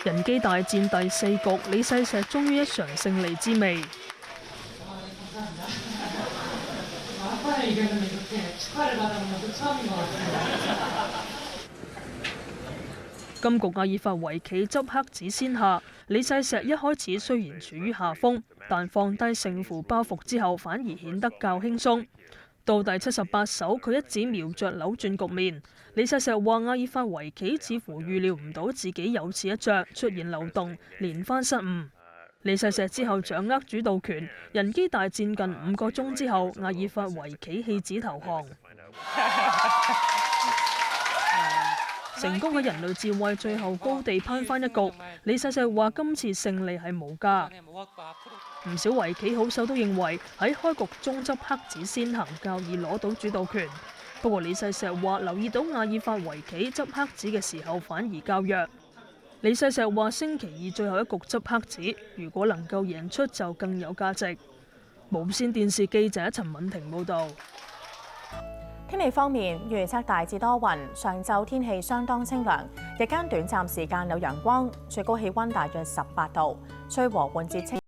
人機大戰第4局，李世石終於一嘗勝利之味。今局阿爾法維奇執黑子先下，李世石一開始雖然處於下風，但放低勝負包袱之後，反而顯得較輕鬆。到第78手，佢一指瞄着扭轉局面。李世石話阿爾法維奇似乎預料唔到自己有此一着，出現漏洞，連番失誤。李世石之後掌握主導權，人機大戰近5個鐘之後，阿爾法維奇棄子投降。成功喺人類智慧最後高地攀翻一局，李世石話今次勝利係無價。唔少圍棋好手都認為喺開局中執黑子先行較易攞到主導權，不過李世石話留意到阿爾法維奇執黑子嘅時候反而較弱。李世石話星期二最後一局執黑子，如果能夠贏出就更有價值。無線電視記者陳敏婷報導。天氣方面，預測大致多雲，上晝天氣相當清涼，日間短暫時間有陽光，最高氣溫大約18度，吹和緩至清。